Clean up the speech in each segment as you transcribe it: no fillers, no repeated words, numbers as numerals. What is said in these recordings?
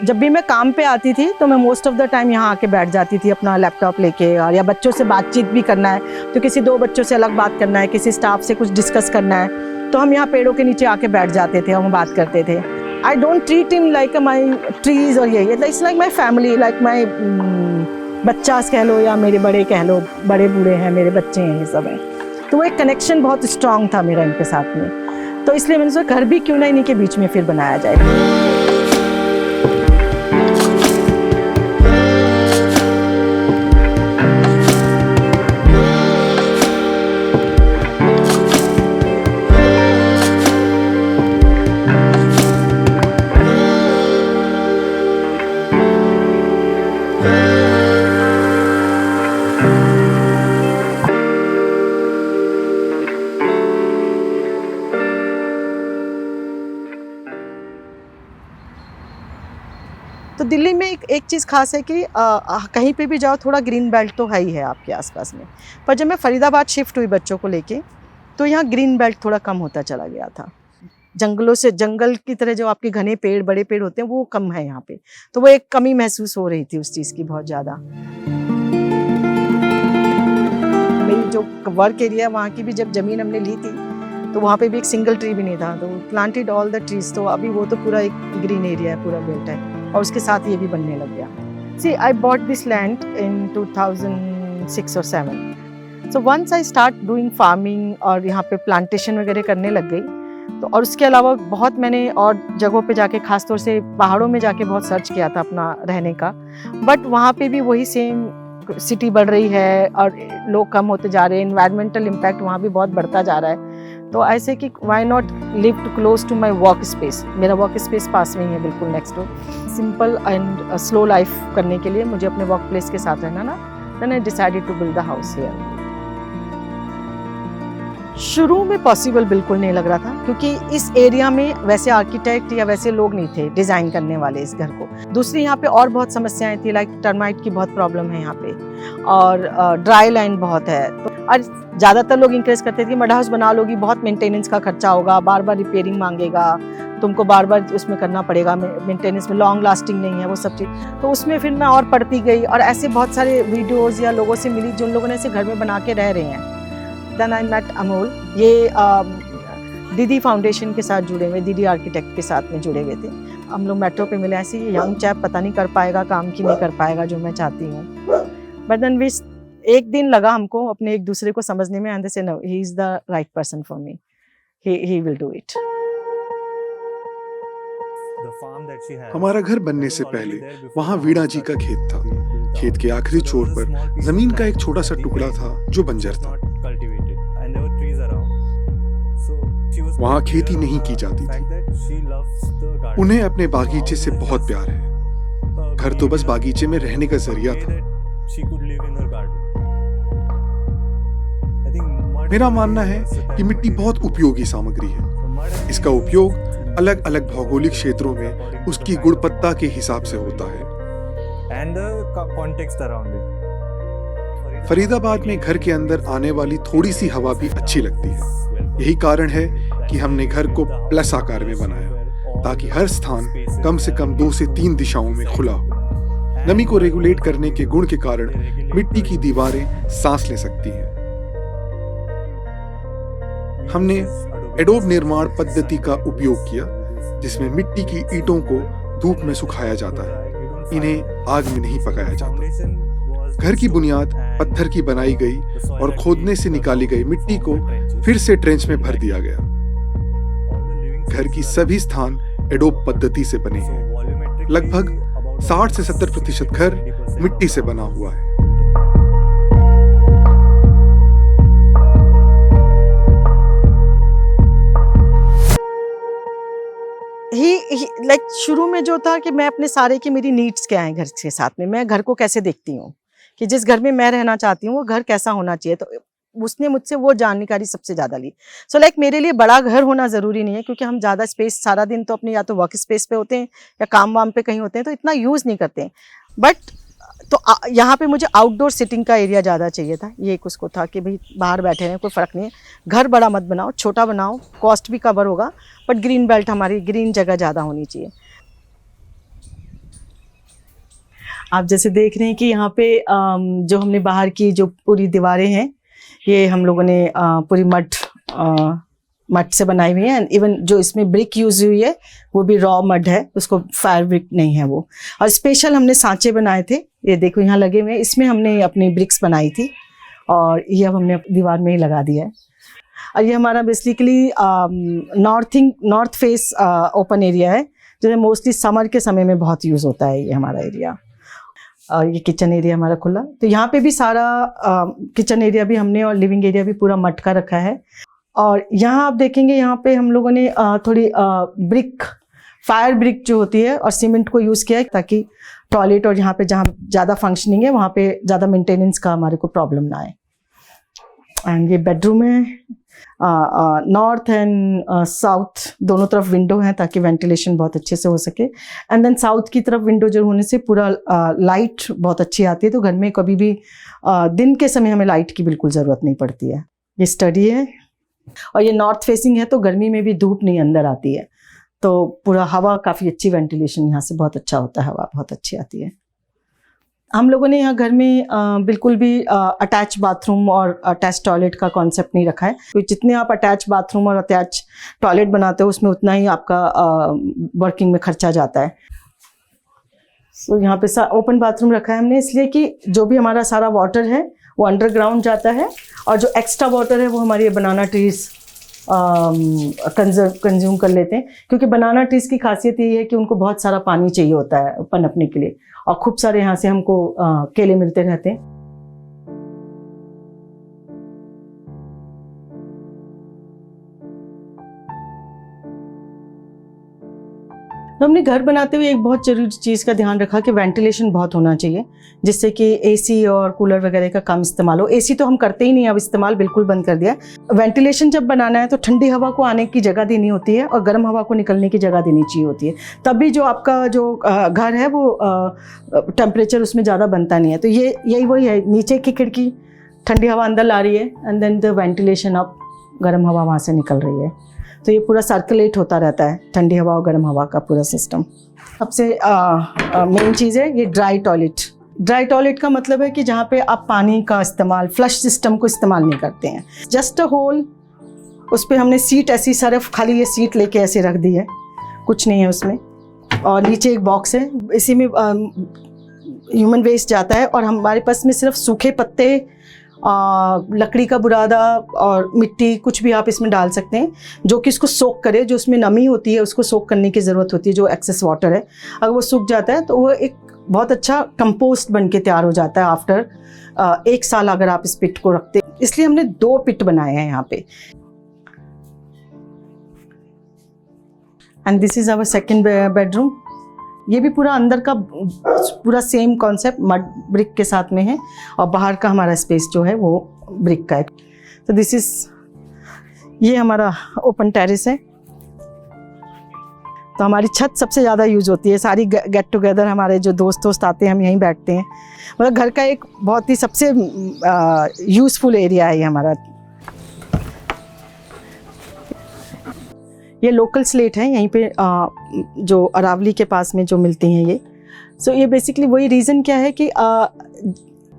जब भी मैं काम पे आती थी तो मैं मोस्ट ऑफ द टाइम यहाँ आके बैठ जाती थी अपना लैपटॉप लेके, और या बच्चों से बातचीत भी करना है तो किसी 2 बच्चों से अलग बात करना है, किसी स्टाफ से कुछ डिस्कस करना है तो हम यहाँ पेड़ों के नीचे आके बैठ जाते थे और हम बात करते थे। I don't treat him like my trees और ये it's like my family, like my बच्चा कह लो या मेरे बड़े कह लो, बड़े बूढ़े हैं मेरे बच्चे हैं, ये सब हैं। तो वो एक कनेक्शन बहुत स्ट्रांग था मेरा इनके साथ में, तो इसलिए मैंने सोचा घर भी क्यों ना इन्हीं के बीच में फिर बनाया जाए। तो दिल्ली में एक चीज़ खास है कि कहीं पे भी जाओ थोड़ा ग्रीन बेल्ट तो है ही है आपके आसपास में, पर जब मैं फरीदाबाद शिफ्ट हुई बच्चों को लेके तो यहाँ ग्रीन बेल्ट थोड़ा कम होता चला गया था। जंगलों से, जंगल की तरह जो आपके घने पेड़, बड़े पेड़ होते हैं वो कम है यहाँ पे, तो वो एक कमी महसूस हो रही थी उस चीज़ की बहुत ज़्यादा। मेरी जो वर्क एरिया वहाँ की भी जब ज़मीन हमने ली थी तो वहाँ पे भी एक सिंगल ट्री भी नहीं था, तो प्लांटेड ऑल द ट्रीज, तो अभी वो तो पूरा एक ग्रीन एरिया है, पूरा बेल्ट है, और उसके साथ ये भी बनने लग गया। See I bought this land in 2006 और 7, so once I start doing farming और यहाँ पे प्लांटेशन वगैरह करने लग गई, तो और उसके अलावा बहुत मैंने और जगहों पे जाके, खासतौर से पहाड़ों में जाके बहुत सर्च किया था अपना रहने का, बट वहाँ पे भी वही सेम, सिटी बढ़ रही है और लोग कम होते जा रहे हैं, इन्वायरमेंटल इम्पैक्ट वहाँ भी बहुत बढ़ता जा रहा है, तो ऐसे कि why not live to close to my work space. मेरा वर्क स्पेस पास में ही है, बिल्कुल next door. Simple and slow life करने के लिए मुझे अपने वर्क प्लेस के साथ रहना ना, then I decided to build the house here. शुरू में पॉसिबल बिल्कुल नहीं लग रहा था, क्योंकि इस एरिया में वैसे आर्किटेक्ट या वैसे लोग नहीं थे डिज़ाइन करने वाले इस घर को। दूसरी यहाँ पे और बहुत समस्याएं थी, लाइक टर्माइट की बहुत प्रॉब्लम है यहाँ पे, और ड्राई लैंड बहुत है, तो और ज़्यादातर लोग इंकरेज करते थे कि मड हाउस बना लोगी, बहुत मेंटेनेंस का खर्चा होगा, बार बार रिपेयरिंग मांगेगा, तुमको बार बार उसमें करना पड़ेगा, मेंटेनेंस में लॉन्ग लास्टिंग नहीं है वो सब चीज़। तो उसमें फिर मैं और पढ़ती गई, और ऐसे बहुत सारे वीडियोज़ या लोगों से मिली जिन लोगों ने ऐसे घर में बना के रह रहे हैं। देन आई मेट अमोल, ये दीदी फाउंडेशन के साथ जुड़े हुए, दीदी आर्किटेक्ट के साथ में जुड़े हुए थे। हम लोग मेट्रो पे मिले, ऐसे ही यंग चैप पता नहीं कर पाएगा काम की नहीं कर पाएगा जो मैं चाहती हूँ, बट देन वी एक दिन लगा हमको अपने एक दूसरे को समझने में, and they say no, he is the right person for me, he will do it. हमारा घर बनने से पहले वहाँ वीणा जी का खेत था। खेत के आखिरी छोर पर जमीन का एक छोटा सा टुकड़ा था जो बंजर था। वहाँ खेती नहीं की जाती थी। उन्हें अपने बागीचे से बहुत प्यार है। घर तो बस बागीचे में रहने का जरिया था। मेरा मानना है कि मिट्टी बहुत उपयोगी सामग्री है। इसका उपयोग अलग अलग भौगोलिक क्षेत्रों में उसकी गुणवत्ता के हिसाब से होता है। फरीदाबाद में घर के अंदर आने वाली थोड़ी सी हवा भी अच्छी लगती है। यही कारण है कि हमने घर को प्लस आकार में बनाया, ताकि हर स्थान कम से कम 2 से 3 दिशाओं में खुला हो। नमी को रेगुलेट करने के गुण के कारण मिट्टी की दीवारें सांस ले सकती हैं। हमने एडोब निर्माण पद्धति का उपयोग किया, जिसमें मिट्टी की ईंटों को धूप में सुखाया जाता है, इन्हें आग में नहीं पकाया जाता। घर की बुनियाद पत्थर की बनाई गई और खोदने से निकाली गई मिट्टी को फिर से ट्रेंच में भर दिया गया। घर की सभी स्थान एडोब पद्धति से बने हैं। लगभग 60 से 70% घर मिट्टी से बना हुआ है। लाइक शुरू में जो था कि मैं अपने सारे की मेरी नीड्स क्या हैं घर के साथ में, मैं घर को कैसे देखती हूँ, कि जिस घर में मैं रहना चाहती हूँ वो घर कैसा होना चाहिए, तो उसने मुझसे वो जानकारी सबसे ज़्यादा ली। सो लाइक मेरे लिए बड़ा घर होना ज़रूरी नहीं है, क्योंकि हम ज़्यादा स्पेस सारा दिन तो अपने या तो वर्क स्पेस पे होते हैं या काम वाम पे कहीं होते हैं, तो इतना यूज़ नहीं करते हैं। बट तो यहाँ पे मुझे आउटडोर सिटिंग का एरिया ज़्यादा चाहिए था। ये एक उसको था कि भाई बाहर बैठे हैं, कोई फ़र्क नहीं है, घर बड़ा मत बनाओ, छोटा बनाओ, कॉस्ट भी कवर होगा, बट ग्रीन बेल्ट हमारी ग्रीन जगह ज़्यादा होनी चाहिए। आप जैसे देख रहे हैं कि यहाँ पे जो हमने बाहर की जो पूरी दीवारें हैं ये हम लोगों ने पूरी मड से बनाई हुई है। इवन जो इसमें ब्रिक यूज हुई है वो भी रॉ मड है, उसको फायर ब्रिक नहीं है वो। और स्पेशल हमने सांचे बनाए थे, ये देखो यहाँ लगे हुए हैं, इसमें हमने अपनी ब्रिक्स बनाई थी और ये अब हमने दीवार में ही लगा दिया है। और ये हमारा basically north face open area है जो मोस्टली समर के समय में बहुत यूज़ होता है ये हमारा एरिया। और ये किचन एरिया हमारा खुला, तो यहाँ पे भी सारा किचन एरिया भी हमने और लिविंग एरिया भी पूरा मड का रखा है। और यहाँ आप देखेंगे यहाँ पे हम लोगों ने थोड़ी ब्रिक, फायर ब्रिक जो होती है और सीमेंट को यूज़ किया है ताकि टॉयलेट और यहाँ पे जहाँ ज़्यादा फंक्शनिंग है वहाँ पे ज़्यादा मेंटेनेंस का हमारे को प्रॉब्लम ना आए। एंड ये बेडरूम है, नॉर्थ एंड साउथ दोनों तरफ विंडो है ताकि वेंटिलेशन बहुत अच्छे से हो सके। एंड देन साउथ की तरफ विंडो जो होने से पूरा लाइट बहुत अच्छी आती है, तो घर में कभी भी दिन के समय हमें लाइट की बिल्कुल ज़रूरत नहीं पड़ती है। ये स्टडी है और ये नॉर्थ फेसिंग है तो गर्मी में भी धूप नहीं अंदर आती है, तो पूरा हवा काफ़ी अच्छी, वेंटिलेशन यहाँ से बहुत अच्छा होता है, हवा बहुत अच्छी आती है। हम लोगों ने यहाँ घर में बिल्कुल भी अटैच बाथरूम और अटैच टॉयलेट का कॉन्सेप्ट नहीं रखा है, तो जितने आप अटैच बाथरूम और अटैच टॉयलेट बनाते हो उसमें उतना ही आपका वर्किंग में खर्चा जाता है। सो यहाँ पे ओपन बाथरूम रखा है हमने इसलिए कि जो भी हमारा सारा वाटर है वो अंडरग्राउंड जाता है और जो एक्स्ट्रा वाटर है वो हमारी बनाना ट्रीज कंज्यूम कर लेते हैं, क्योंकि बनाना ट्रीज की खासियत ये है कि उनको बहुत सारा पानी चाहिए होता है पनपने के लिए और खूब सारे यहाँ से हमको केले मिलते रहते हैं। तो हमने घर बनाते हुए एक बहुत जरूरी चीज़ का ध्यान रखा कि वेंटिलेशन बहुत होना चाहिए, जिससे कि एसी और कूलर वगैरह का कम इस्तेमाल हो। एसी तो हम करते ही नहीं, अब इस्तेमाल बिल्कुल बंद कर दिया। वेंटिलेशन जब बनाना है तो ठंडी हवा को आने की जगह देनी होती है और गर्म हवा को निकलने की जगह देनी चाहिए होती है, तभी जो आपका जो घर है वो टेम्परेचर उसमें ज़्यादा बनता नहीं है। तो यही वही है, नीचे की खिड़की ठंडी हवा अंदर ला रही है and then the ventilation up, गर्म हवा वहाँ से निकल रही है, तो ये पूरा सर्कुलेट होता रहता है ठंडी हवा और गर्म हवा का पूरा सिस्टम। सबसे मेन चीज़ है ये ड्राई टॉयलेट। ड्राई टॉयलेट का मतलब है कि जहाँ पे आप पानी का इस्तेमाल, फ्लश सिस्टम को इस्तेमाल नहीं करते हैं, जस्ट अ होल, उस पर हमने सीट ऐसी सिर्फ खाली ये सीट लेके ऐसे रख दी है, कुछ नहीं है उसमें। और नीचे एक बॉक्स है, इसी में ह्यूमन वेस्ट जाता है और हमारे पास में सिर्फ सूखे पत्ते, लकड़ी का बुरादा और मिट्टी, कुछ भी आप इसमें डाल सकते हैं जो कि इसको सोक करे, जो उसमें नमी होती है उसको सोक करने की ज़रूरत होती है, जो एक्सेस वाटर है अगर वो सूख जाता है तो वो एक बहुत अच्छा कंपोस्ट बन के तैयार हो जाता है आफ्टर 1 साल अगर आप इस पिट को रखते हैं। इसलिए हमने 2 पिट बनाए हैं यहाँ पे। And this is our second bedroom. ये भी पूरा अंदर का पूरा सेम कॉन्सेप्ट मड ब्रिक के साथ में है और बाहर का हमारा स्पेस जो है वो ब्रिक का है। तो दिस इज, ये हमारा ओपन टेरेस है। तो हमारी छत सबसे ज़्यादा यूज होती है, सारी गेट टुगेदर हमारे जो दोस्त आते हैं हम यहीं बैठते हैं, मतलब घर का एक बहुत ही सबसे यूज़फुल एरिया है ये हमारा। ये लोकल स्लेट है, यहीं पे जो अरावली के पास में जो मिलती हैं ये। सो ये बेसिकली वही रीज़न क्या है कि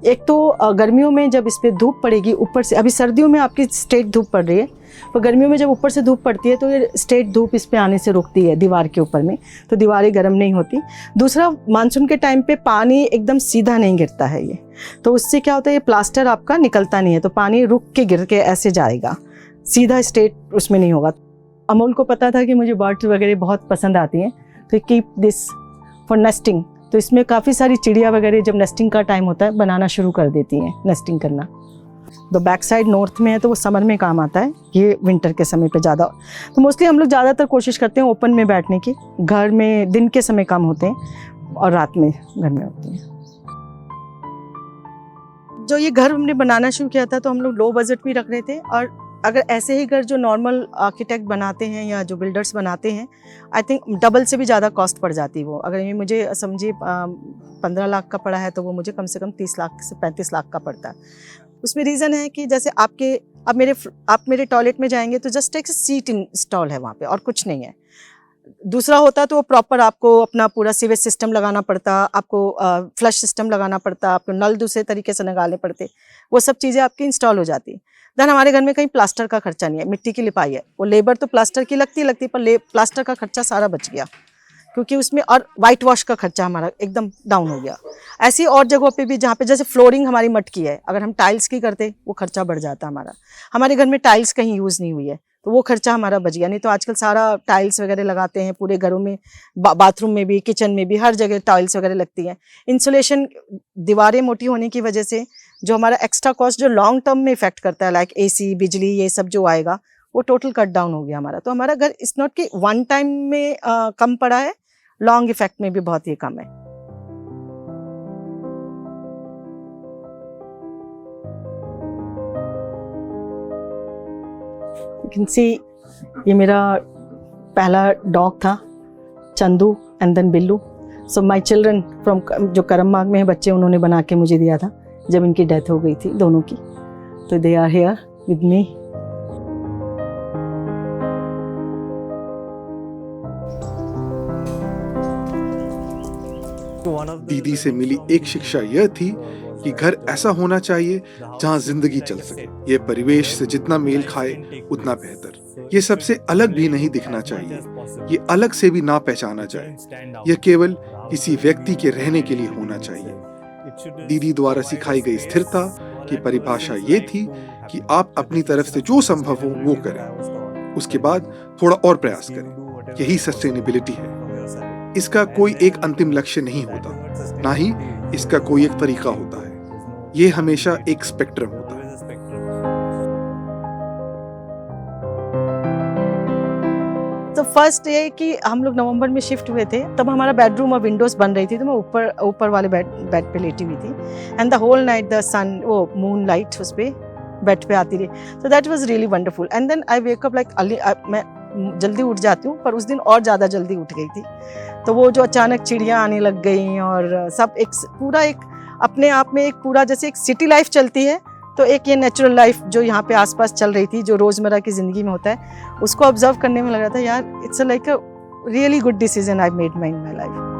एक तो गर्मियों में जब इस पर धूप पड़ेगी ऊपर से, अभी सर्दियों में आपकी स्ट्रेट धूप पड़ रही है, पर गर्मियों में जब ऊपर से धूप पड़ती है तो ये स्ट्रेट धूप इस पे आने से रोकती है दीवार के ऊपर में, तो दीवारें गर्म नहीं होती। दूसरा, मानसून के टाइम पे पानी एकदम सीधा नहीं गिरता है ये, तो उससे क्या होता है ये प्लास्टर आपका निकलता नहीं है, तो पानी रुक के गिर के ऐसे जाएगा, सीधा स्ट्रेट उसमें नहीं होगा। अमोल को पता था कि मुझे बर्ड्स वगैरह बहुत पसंद आती हैं, तो कीप दिस फॉर नेस्टिंग, तो इसमें काफ़ी सारी चिड़िया वगैरह जब नेस्टिंग का टाइम होता है बनाना शुरू कर देती हैं, नेस्टिंग करना। तो बैक साइड नॉर्थ में है तो वो समर में काम आता है, ये विंटर के समय पे ज़्यादा। तो मोस्टली हम लोग ज़्यादातर कोशिश करते हैं ओपन में बैठने की, घर में दिन के समय कम होते हैं और रात में घर में होते हैं। जो ये घर हमने बनाना शुरू किया था तो हम लोग लो बजट भी रख रहे थे, और अगर ऐसे ही घर जो नॉर्मल आर्किटेक्ट बनाते हैं या जो बिल्डर्स बनाते हैं, आई थिंक डबल से भी ज़्यादा कॉस्ट पड़ जाती है वो। अगर ये मुझे समझिए 15 लाख का पड़ा है तो वो मुझे कम से कम 30 लाख से 35 लाख का पड़ता है। उसमें रीज़न है कि जैसे आप मेरे टॉयलेट में जाएंगे तो जस्ट एक सीट इंस्टॉल है वहाँ पे और कुछ नहीं है। दूसरा होता तो प्रॉपर आपको अपना पूरा सीवेज सिस्टम लगाना पड़ता, आपको फ्लश सिस्टम लगाना पड़ता, आपको नल दूसरे तरीके से लगाने पड़ते, वो सब चीज़ें आपकी इंस्टॉल हो जाती। देन हमारे घर में कहीं प्लास्टर का खर्चा नहीं है, मिट्टी की लिपाई है, वो लेबर तो प्लास्टर की लगती पर प्लास्टर का खर्चा सारा बच गया, क्योंकि उसमें और वाइट वॉश का खर्चा हमारा एकदम डाउन हो गया। ऐसी और जगहों पे भी जहाँ पे जैसे फ्लोरिंग हमारी मटकी है, अगर हम टाइल्स की करते वो खर्चा बढ़ जाता हमारा। हमारे घर में टाइल्स कहीं यूज़ नहीं हुई है तो वो खर्चा हमारा बच गया, नहीं तो आजकल सारा टाइल्स वगैरह लगाते हैं पूरे घरों में, बाथरूम में भी, किचन में भी, हर जगह टाइल्स वगैरह लगती हैं। इंसुलेशन दीवारें मोटी होने की वजह से जो हमारा एक्स्ट्रा कॉस्ट जो लॉन्ग टर्म में इफेक्ट करता है, लाइक एसी, बिजली, ये सब जो आएगा वो टोटल कट डाउन हो गया हमारा। तो हमारा घर इट्स नॉट कि वन टाइम में कम पड़ा है, लॉन्ग इफेक्ट में भी बहुत ही कम है। You can see, ये मेरा पहला डॉग था, Chandu and then Billu. So my children from जो करमबाग में है बच्चे, उन्होंने बना के मुझे दिया था जब इनकी डेथ हो गई थी दोनों की। तो they are here with me. दीदी से मिली एक शिक्षा यह थी कि घर ऐसा होना चाहिए जहां जिंदगी चल सके। ये परिवेश से जितना मेल खाए उतना बेहतर। ये सबसे अलग भी नहीं दिखना चाहिए, ये अलग से भी ना पहचाना जाए। यह केवल किसी व्यक्ति के रहने के लिए होना चाहिए। दीदी द्वारा सिखाई गई स्थिरता की परिभाषा ये थी कि आप अपनी तरफ से जो संभव हो वो करें, उसके बाद थोड़ा और प्रयास करें। यही सस्टेनेबिलिटी है। इसका कोई एक अंतिम लक्ष्य नहीं होता, ना ही इसका कोई एक तरीका होता है। ये हमेशा एक स्पेक्ट्रम होता है। तो फर्स्ट ये कि हम लोग नवंबर में शिफ्ट हुए थे, तब हमारा बेडरूम और विंडोज बन रही थी, तो मैं ऊपर वाले बेड पे लेटी हुई थी and the whole night the sun, वो मून लाइट उस पे बेड पे आती रही। So that was really wonderful. And then I wake up like मैं जल्दी उठ जाती हूँ, पर उस दिन और ज़्यादा जल्दी उठ गई थी। तो वो जो अचानक चिड़ियाँ आने लग गई और सब एक पूरा एक अपने आप में एक पूरा जैसे एक सिटी लाइफ चलती है, तो एक ये नेचुरल लाइफ जो यहाँ पे आसपास चल रही थी, जो रोज़मर्रा की ज़िंदगी में होता है, उसको ऑब्जर्व करने में लग रहा था यार it's like a really good decision I made in my life.